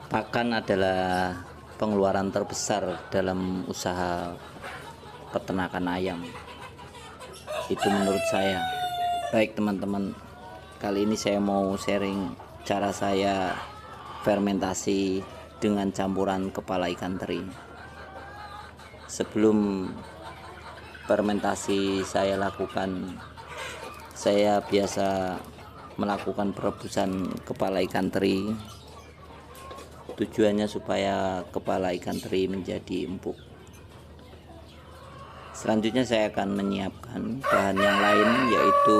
Pakan adalah pengeluaran terbesar dalam usaha peternakan ayam. Itu menurut saya. Baik teman-teman, kali ini saya mau sharing cara saya fermentasi dengan campuran kepala ikan teri. Sebelum fermentasi saya lakukan, saya biasa melakukan perebusan kepala ikan teri. Tujuannya supaya kepala ikan teri menjadi empuk. Selanjutnya saya akan menyiapkan bahan yang lain, yaitu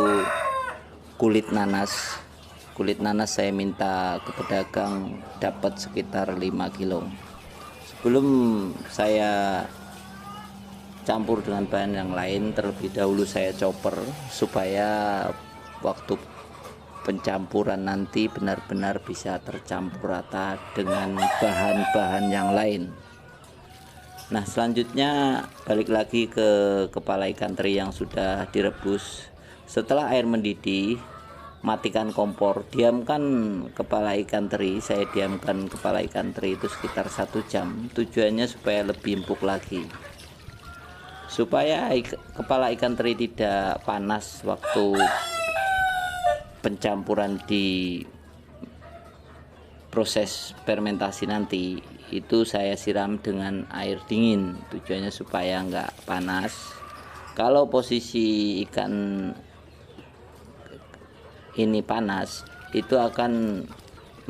kulit nanas. Kulit nanas saya minta ke pedagang dapat sekitar 5 kilo. Sebelum saya campur dengan bahan yang lain, terlebih dahulu saya chopper supaya waktu pencampuran nanti benar-benar bisa tercampur rata dengan bahan-bahan yang lain. Nah, selanjutnya balik lagi ke kepala ikan teri yang sudah direbus. Setelah air mendidih, matikan kompor, diamkan kepala ikan teri. Saya diamkan kepala ikan teri itu sekitar 1 jam. Tujuannya supaya lebih empuk lagi, supaya kepala ikan teri tidak panas waktu pencampuran di proses fermentasi nanti. Itu saya siram dengan air dingin, tujuannya supaya enggak panas. Kalau posisi ikan ini panas, itu akan,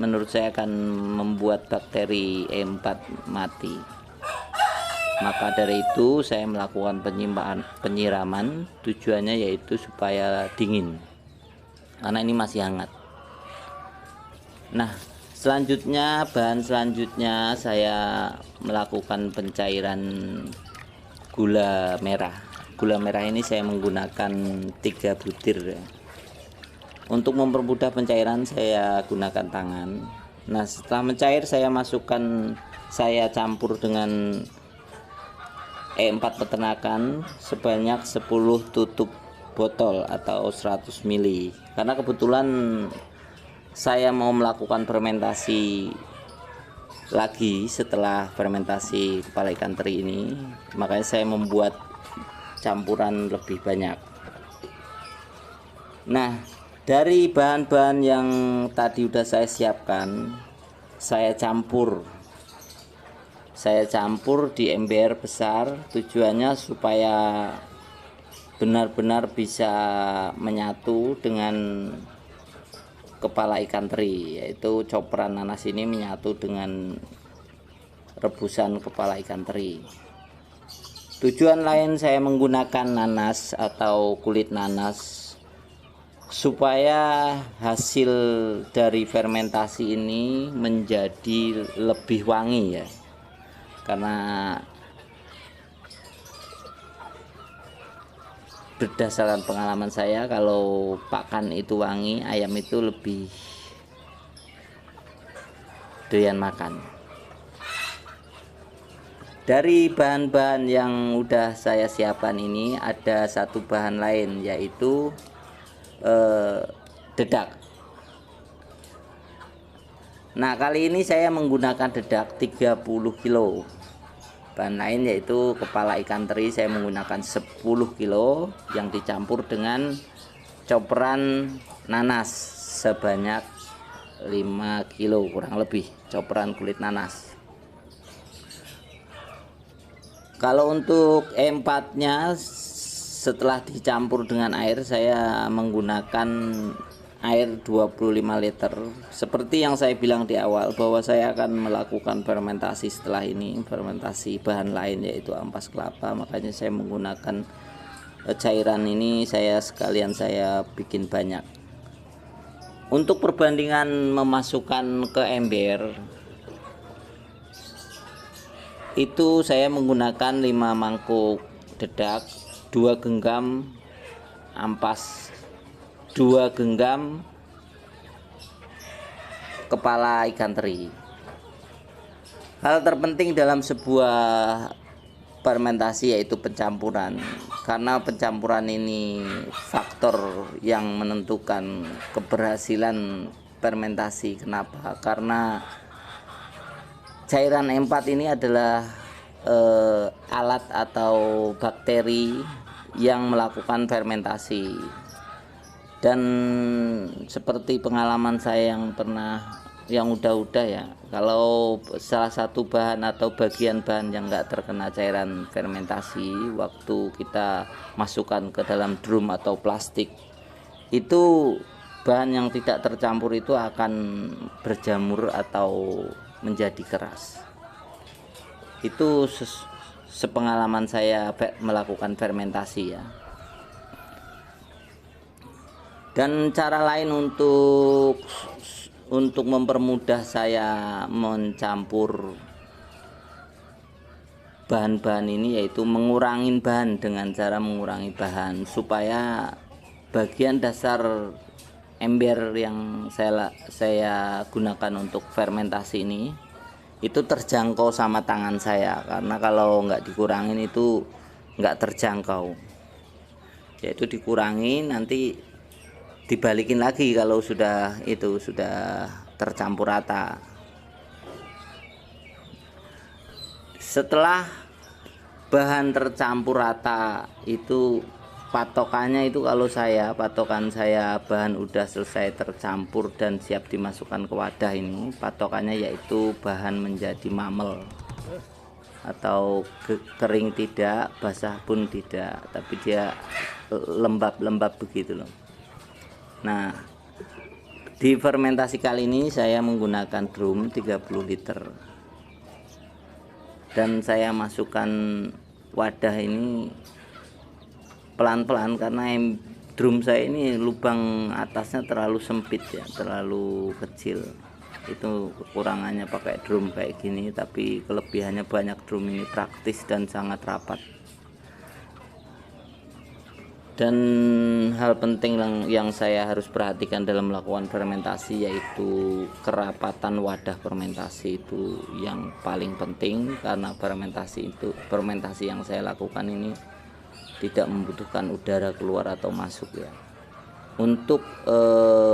menurut saya, akan membuat bakteri E4 mati. Maka dari itu saya melakukan penyiraman, tujuannya yaitu supaya dingin, karena ini masih hangat. Nah, selanjutnya, bahan selanjutnya saya melakukan pencairan gula merah. Gula merah ini saya menggunakan 3 butir. Untuk mempermudah pencairan saya gunakan tangan. Nah, setelah mencair saya campur dengan E4 peternakan sebanyak 10 tutup botol atau 100 ml. Karena kebetulan saya mau melakukan fermentasi lagi setelah fermentasi kepala ikan teri ini, makanya saya membuat campuran lebih banyak. Nah, dari bahan-bahan yang tadi udah saya siapkan, saya campur di ember besar. Tujuannya supaya benar-benar bisa menyatu dengan kepala ikan teri, yaitu coperan nanas ini menyatu dengan rebusan kepala ikan teri. Tujuan lain saya menggunakan nanas atau kulit nanas supaya hasil dari fermentasi ini menjadi lebih wangi, ya. Karena berdasarkan pengalaman saya, kalau pakan itu wangi, ayam itu lebih doyan makan. Dari bahan-bahan yang udah saya siapkan ini, ada satu bahan lain, yaitu dedak. Nah, kali ini saya menggunakan dedak 30 kilo. Bahan lain yaitu kepala ikan teri saya menggunakan 10 kilo yang dicampur dengan coperan nanas sebanyak 5 kilo kurang lebih, coperan kulit nanas. Kalau untuk E4 nya setelah dicampur dengan air, saya menggunakan air 25 liter. Seperti yang saya bilang di awal, bahwa saya akan melakukan fermentasi setelah ini, fermentasi bahan lain yaitu ampas kelapa. Makanya saya menggunakan cairan ini, saya bikin banyak. Untuk perbandingan memasukkan ke ember, itu saya menggunakan 5 mangkuk dedak, 2 genggam ampas, 2 genggam kepala ikan teri. Hal terpenting dalam sebuah fermentasi yaitu pencampuran, karena pencampuran ini faktor yang menentukan keberhasilan fermentasi. Kenapa? Karena cairan E4 ini adalah alat atau bakteri yang melakukan fermentasi. Dan seperti pengalaman saya yang udah ya, kalau salah satu bahan atau bagian bahan yang enggak terkena cairan fermentasi waktu kita masukkan ke dalam drum atau plastik, itu bahan yang tidak tercampur itu akan berjamur atau menjadi keras. Itu sepengalaman saya melakukan fermentasi ya. Dan cara lain untuk mempermudah saya mencampur bahan-bahan ini yaitu mengurangi bahan dengan cara mengurangi bahan supaya bagian dasar ember yang saya gunakan untuk fermentasi ini itu terjangkau sama tangan saya, karena kalau nggak dikurangin itu nggak terjangkau, yaitu dikurangi nanti dibalikin lagi kalau sudah tercampur rata. Setelah bahan tercampur rata itu patokan saya bahan udah selesai tercampur dan siap dimasukkan ke wadah ini, patokannya yaitu bahan menjadi mamel atau kering tidak, basah pun tidak, tapi dia lembab-lembab begitu loh. Nah, di fermentasi kali ini saya menggunakan drum 30 liter dan saya masukkan wadah ini pelan-pelan karena drum saya ini lubang atasnya terlalu sempit ya, terlalu kecil. Itu kekurangannya pakai drum kayak gini, tapi kelebihannya banyak drum ini praktis dan sangat rapat. Dan hal penting yang saya harus perhatikan dalam melakukan fermentasi yaitu kerapatan wadah fermentasi, itu yang paling penting, karena fermentasi yang saya lakukan ini tidak membutuhkan udara keluar atau masuk ya. Untuk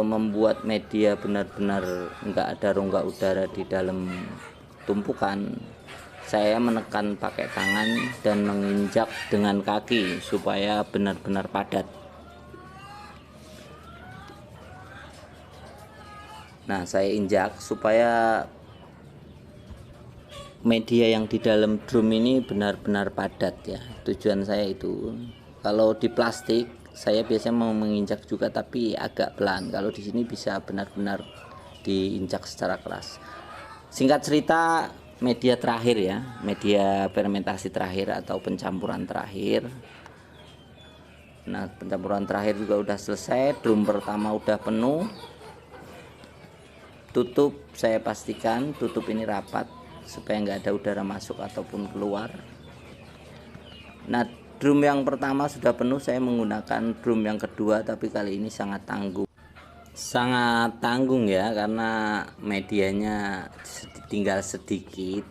membuat media benar-benar nggak ada rongga udara di dalam tumpukan, saya menekan pakai tangan dan menginjak dengan kaki supaya benar-benar padat. Nah, saya injak supaya media yang di dalam drum ini benar-benar padat ya. Tujuan saya itu. Kalau di plastik saya biasanya mau menginjak juga tapi agak pelan. Kalau di sini bisa benar-benar diinjak secara keras. Singkat cerita, media terakhir ya, media fermentasi terakhir atau pencampuran terakhir. Nah, pencampuran terakhir juga udah selesai, drum pertama udah penuh. Tutup, saya pastikan tutup ini rapat supaya nggak ada udara masuk ataupun keluar. Nah, drum yang pertama sudah penuh, saya menggunakan drum yang kedua, tapi kali ini sangat tanggung ya, karena medianya tinggal sedikit,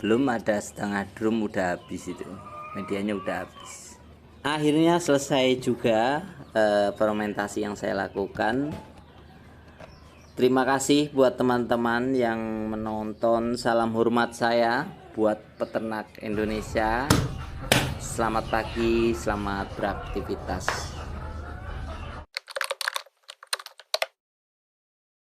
belum ada setengah drum udah habis, itu medianya udah habis. Akhirnya selesai juga fermentasi yang saya lakukan. Terima kasih buat teman-teman yang menonton. Salam hormat saya buat peternak Indonesia. Selamat pagi, selamat beraktivitas.